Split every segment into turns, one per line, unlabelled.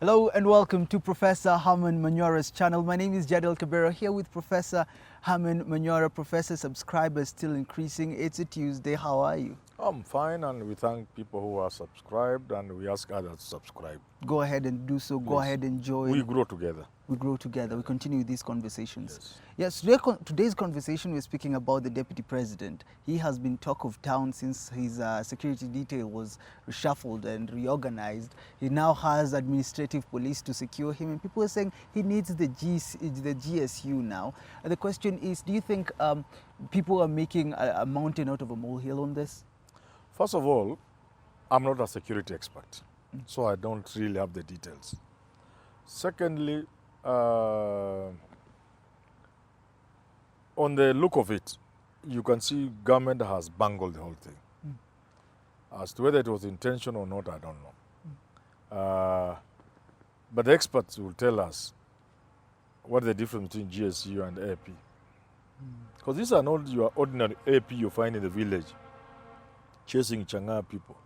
Hello and welcome to Professor Herman Manyora's channel. My name is Jadel Cabrera here with Professor Herman Manyora. Professor, subscribers still increasing. It's a Tuesday. How are you?
I'm fine, and we thank people who are subscribed, and we ask others to subscribe.
Go ahead and do so. Go ahead and join.
We grow together.
We grow together. We continue these conversations.
Yes.
Today's conversation, we're speaking about the Deputy President. He has been talk of town since his security detail was reshuffled and reorganized. He now has administrative police to secure him, and people are saying he needs the GSU now. And the question is, do you think people are making a mountain out of a molehill on this?
First of all, I'm not a security expert, so I don't really have the details. Secondly, on the look of it, you can see government has bungled the whole thing. As to whether it was intentional or not, I don't know. But the experts will tell us what the difference between GSU and AP. Because these are not your ordinary AP you find in the village chasing Chang'aa people.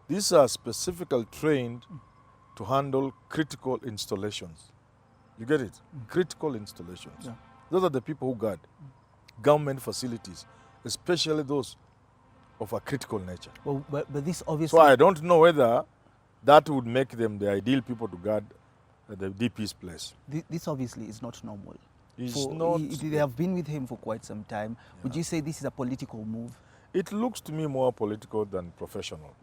These are specifically trained to handle critical installations. You get it? Critical installations.
Yeah.
Those are the people who guard government facilities, especially those of a critical nature.
Well, but this obviously...
So I don't know whether that would make them the ideal people to guard the DP's place.
This obviously is not normal. They have been with him for quite some time. Yeah. Would you say this is a political move?
It looks to me more political than professional.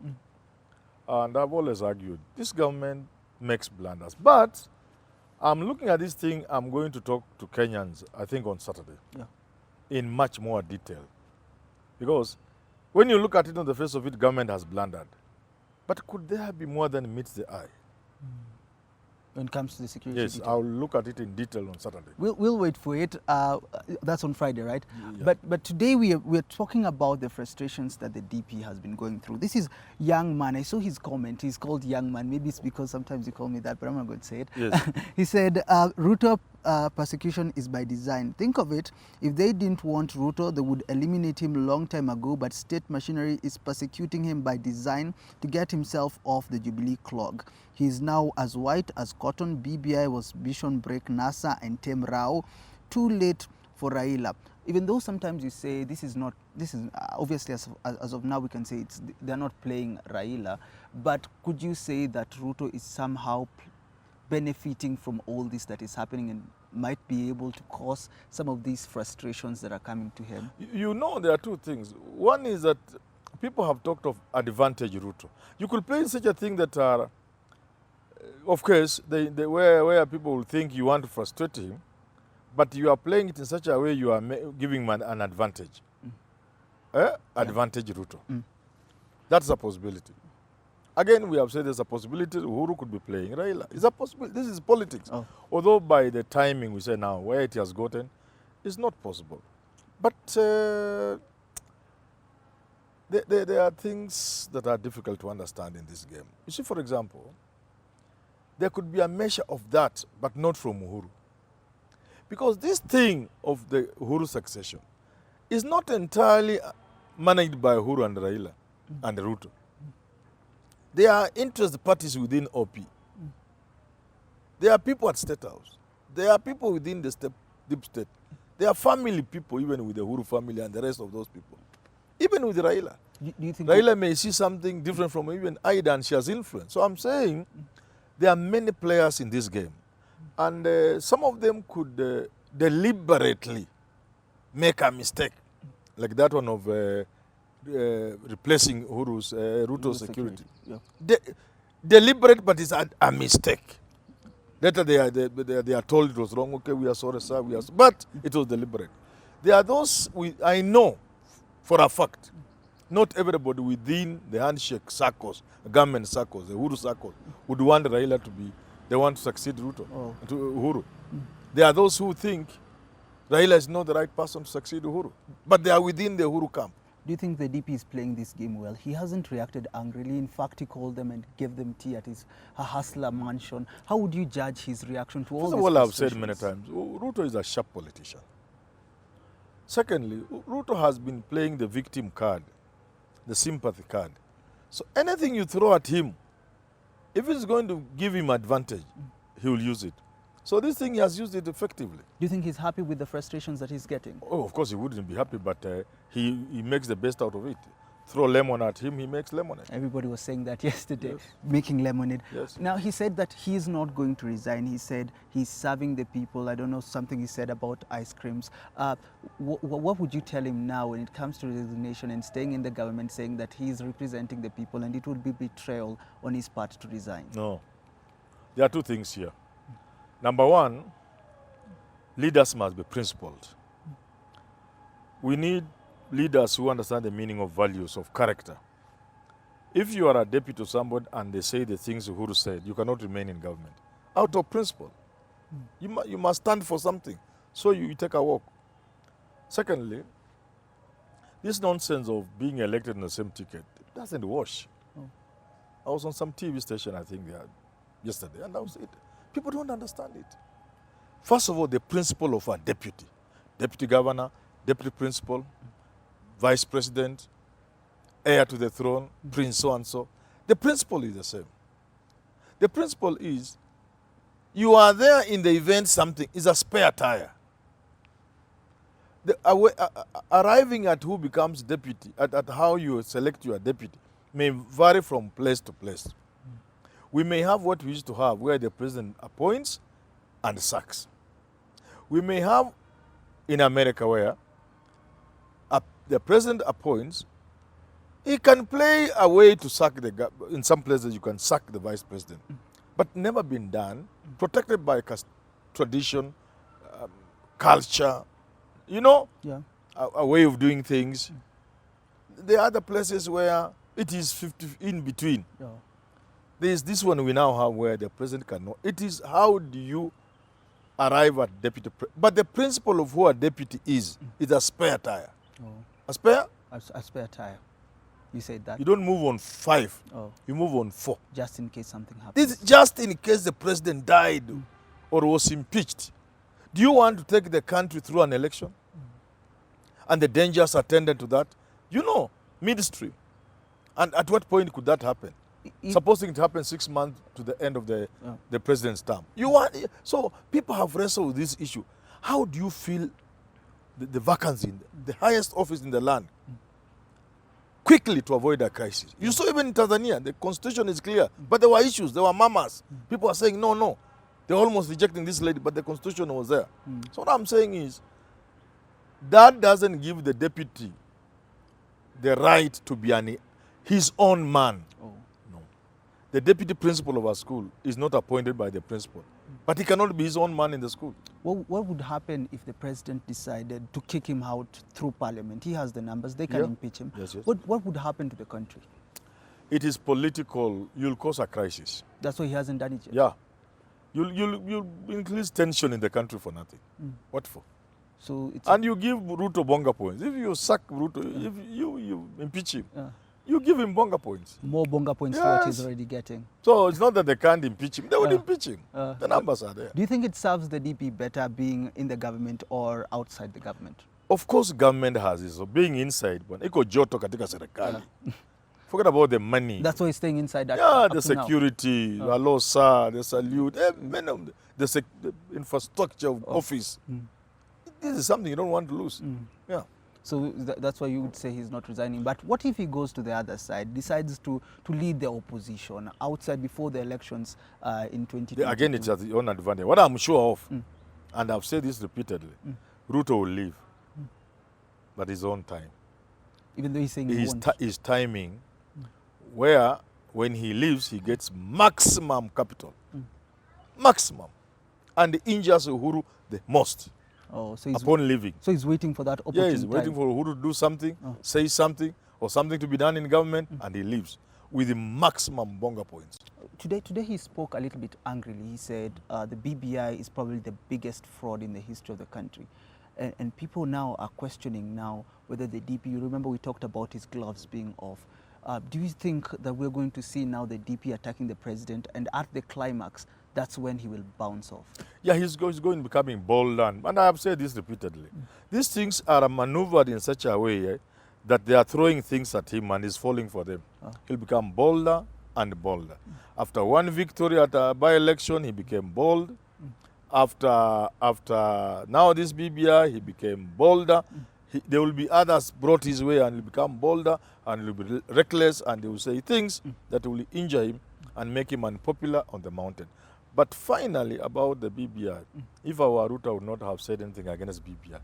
And I've always argued, this government makes blunders. But I'm looking at this thing, I'm going to talk to Kenyans, I think on Saturday, in much more detail. Because when you look at it on the face of it, government has blundered. But could there be more than meets the eye?
When it comes to the security
Yes,
detail.
I'll look at it in detail on Saturday.
We'll wait for it. That's on Friday, right?
Yeah.
But today we're talking about the frustrations that the DP has been going through. This is young man. I saw his comment. He's called young man. Maybe it's because sometimes you call me that, but I'm not going to say it.
Yes.
He said, Ruto persecution is by design. Think of it. If they didn't want Ruto, they would eliminate him a long time ago, but state machinery is persecuting him by design to get himself off the Jubilee clog. He is now as white as cotton. BBI was Bishon Break NASA and Tem Rao. Too late for Raila. Even though sometimes you say this is obviously as of now we can say they're not playing Raila, but could you say that Ruto is somehow benefiting from all this that is happening and might be able to cause some of these frustrations that are coming to him?
You know, there are two things. One is that people have talked of advantage Ruto. You could play such a thing that are, of course, where people will think you want to frustrate him, but you are playing it in such a way you are giving him an advantage. Advantage Ruto. That's a possibility. Again, we have said there's a possibility Uhuru could be playing Raila. It's a possibility. This is politics. Although by the timing we say now, where it has gotten, it's not possible. But there are things that are difficult to understand in this game. You see, for example, there could be a measure of that, but not from Uhuru. Because this thing of the Uhuru succession is not entirely managed by Uhuru and Raila and Ruto. There are interest parties within OP. There are people at State House. There are people within the deep state. There are family people, even with the Uhuru family and the rest of those people. Even with Raila.
Do you think
Raila may see something different from even Aida, and she has influence. So I'm saying there are many players in this game. And some of them could deliberately make a mistake, like that one of replacing Ruto's security. Yeah. Deliberate, but it's a mistake. Later they are told it was wrong. Okay, we are sorry, sir. But it was deliberate. There are those I know for a fact. Not everybody within the handshake circles, government circles, the Uhuru circles, would want Raila to be the one to succeed Ruto, to Uhuru. There are those who think Raila is not the right person to succeed Uhuru, but they are within the Uhuru camp.
Do you think the DP is playing this game well? He hasn't reacted angrily. In fact, he called them and gave them tea at his hustler mansion. How would you judge his reaction to all this?
First of all, I've said many times, Ruto is a sharp politician. Secondly, Ruto has been playing the victim card, the sympathy card. So anything you throw at him, If it's going to give him advantage, he will use it. So this thing, he has used it effectively.
Do you think he's happy with the frustrations that he's getting?
Oh, of course he wouldn't be happy, but he makes the best out of it. Throw lemon at him, he makes lemonade.
Everybody was saying that yesterday,
Yes.
making lemonade.
Yes.
Now, he said that he's not going to resign. He said he's serving the people. I don't know, something he said about ice creams. What would you tell him now when it comes to resignation and staying in the government, saying that he's representing the people and it would be betrayal on his part to resign?
No. There are two things here. Number one, leaders must be principled. We need leaders who understand the meaning of values, of character. If you are a deputy to somebody and they say the things Uhuru said, you cannot remain in government. Out of principle. You must stand for something. So you take a walk. Secondly, this nonsense of being elected on the same ticket, it doesn't wash.
Oh.
I was on some TV station, I think, yesterday, and I was it. People don't understand it. First of all, the principle of a deputy. Deputy governor, deputy principal, vice president, heir to the throne, prince so-and-so. The principle is the same. The principle is you are there in the event something is a spare tire. Arriving at who becomes deputy, at how you select your deputy, may vary from place to place. We may have what we used to have, where the president appoints and sacks. We may have in America where the president appoints, he can play a way to sack in some places you can sack the vice president, but never been done, protected by tradition, culture, you know,
Yeah.
a way of doing things. There are other places where it is 50 in between.
Yeah.
There is this one we now have where the president cannot. It is how do you arrive at deputy but the principle of who a deputy is a spare tire.
Oh.
A spare?
A spare tire. You said that?
You don't move on 5.
Oh,
You move on 4.
just in case something happens.
This is just in case the president died or was impeached. Do you want to take the country through an election? And the dangers attendant to that? You know, midstream. And at what point could that happen? Supposing it happens 6 months to the end of the president's term. So people have wrestled with this issue. How do you feel the vacancy in the highest office in the land? Quickly to avoid a crisis. You saw even in Tanzania, the constitution is clear, but there were issues, there were mamas. People are saying, no. They're almost rejecting this lady, but the constitution was there. So what I'm saying is, that doesn't give the deputy the right to be his own man.
Oh.
No. The deputy principal of our school is not appointed by the principal, but he cannot be his own man in the school.
What would happen if the president decided to kick him out through parliament? He has the numbers, they can impeach him.
Yes.
What would happen to the country?
It is political. You'll cause a crisis.
That's why he hasn't done it yet.
Yeah. You'll increase tension in the country for nothing. What for?
So it's
And you give Ruto bonga points. If you sack Ruto, if you impeach him, you give him bonga points.
more bonga points to what he's
Yes.
already getting.
So it's not that they can't impeach him. They would impeach him. The numbers are there.
Do you think it serves the DP better being in the government or outside the government?
Of course, government has it. So being inside, iko joto katika serikali. Forget about the money.
That's why he's staying inside that.
Yeah,
up
the
to now.
security, the law, sir, the salute, many of the infrastructure of office. This is something you don't want to lose. Yeah.
So that's why you would say he's not resigning. But what if he goes to the other side, decides to lead the opposition outside before the elections in 2020?
Again, it's at his own advantage. What I'm sure of, and I've said this repeatedly, Ruto will leave, but his own time.
Even though he's saying he won't.
His timing, where when he leaves, he gets maximum capital. Maximum. And injures Uhuru the most
Oh, so he's
upon leaving.
So he's waiting for that
Yeah,
opportunity.
he's waiting for Uhuru to do something, say something, or something to be done in government, and he leaves with the maximum bonga points.
Today he spoke a little bit angrily. He said the BBI is probably the biggest fraud in the history of the country. And people now are questioning now whether the DP, you remember we talked about his gloves being off. Do you think that we're going to see now the DP attacking the president, and at the climax, that's when he will bounce off?
Yeah, he's going to becoming bold, and I have said this repeatedly. These things are maneuvered in such a way that they are throwing things at him and he's falling for them. He'll become bolder, and bolder. After one victory at a by-election, he became bold. After now this BBI, he became bolder. There will be others brought his way and he'll become bolder and he'll be reckless and he will say things that will injure him and make him unpopular on the mountain. But finally, about the BBI, if our Ruto would not have said anything against BBI,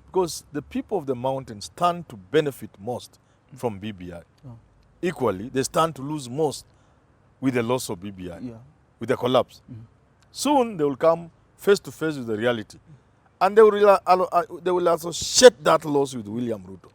because the people of the mountain stand to benefit most from BBI. Equally, they stand to lose most with the loss of BBI, with the collapse. Soon, they will come face to face with the reality. And they will associate that loss with William Ruto.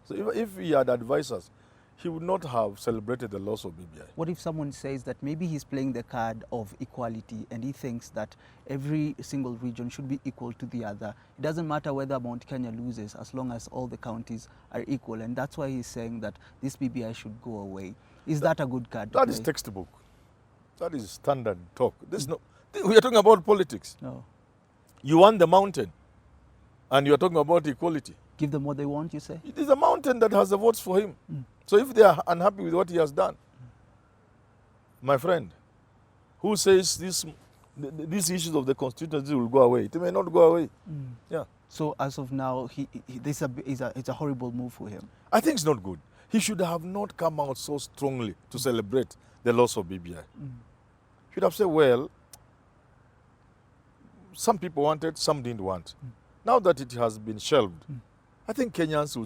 So if he had advised us, he would not have celebrated the loss of BBI.
What if someone says that maybe he's playing the card of equality and he thinks that every single region should be equal to the other? It doesn't matter whether Mount Kenya loses as long as all the counties are equal. And that's why he's saying that this BBI should go away. Is that a good card to
That
play?
is textbook. That is standard talk. We are talking about politics.
No.
You want the mountain and you are talking about equality.
Give them what they want, you say?
It is a mountain that has the votes for him. So if they are unhappy with what he has done, my friend, who says these issues of the constituency will go away? It may not go away. Yeah.
So as of now, it's a horrible move for him.
I think it's not good. He should have not come out so strongly to celebrate the loss of BBI. He should have said, well, some people wanted, some didn't want. Now that it has been shelved, I think Kenyans will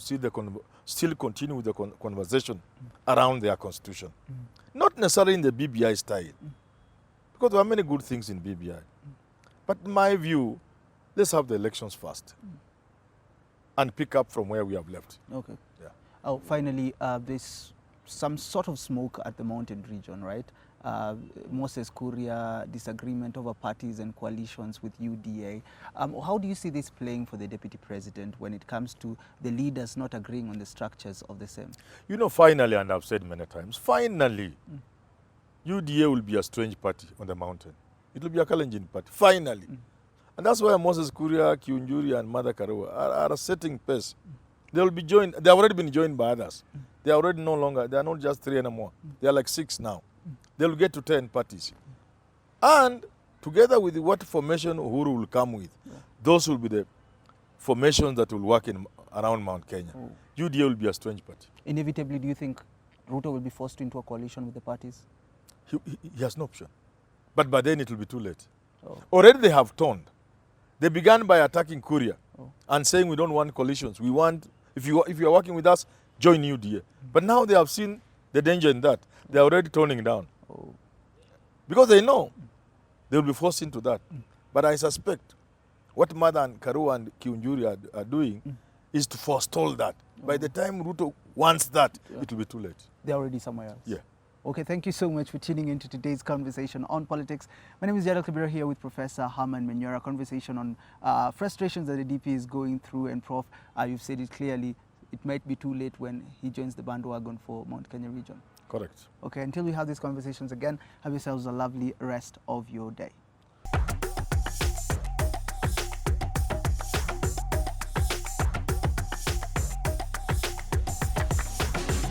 still continue with the conversation around their constitution. Not necessarily in the BBI style, because there are many good things in BBI. But in my view, let's have the elections first and pick up from where we have left.
Okay.
Yeah.
Oh, finally, there's some sort of smoke at the mountain region, right? Moses Kuria, disagreement over parties and coalitions with UDA. How do you see this playing for the deputy president when it comes to the leaders not agreeing on the structures of the same?
You know, finally, and I've said many times, finally, UDA will be a strange party on the mountain. It will be a Kalenjin party, finally. And that's why Moses Kuria, Kiunjuri, and Mother Karua are setting pace. They will be joined, they have already been joined by others. They are already no longer, they are not just 3 anymore. They are like 6 now. They will get to 10 parties. And together with what formation Uhuru will come with, those will be the formations that will work around Mount Kenya. UDA will be a strange party.
Inevitably, do you think Ruto will be forced into a coalition with the parties?
He has no option. But by then it will be too late. Already they have turned. They began by attacking Kuria and saying we don't want coalitions. We want, if you are working with us, join UDA. But now they have seen the danger in that. They are already toning down. Because they know they will be forced into that. But I suspect what Mother and Karua and Kiunjuri are doing is to forestall that. By the time Ruto wants that, it will be too late.
They're already somewhere else.
Yeah.
Okay, thank you so much for tuning into today's conversation on politics. My name is Jadal Kabira here with Professor Herman Manyora. Conversation on frustrations that the DP is going through. And Prof, you've said it clearly, it might be too late when he joins the bandwagon for Mount Kenya region.
Correct.
Okay, until we have these conversations again, have yourselves a lovely rest of your day.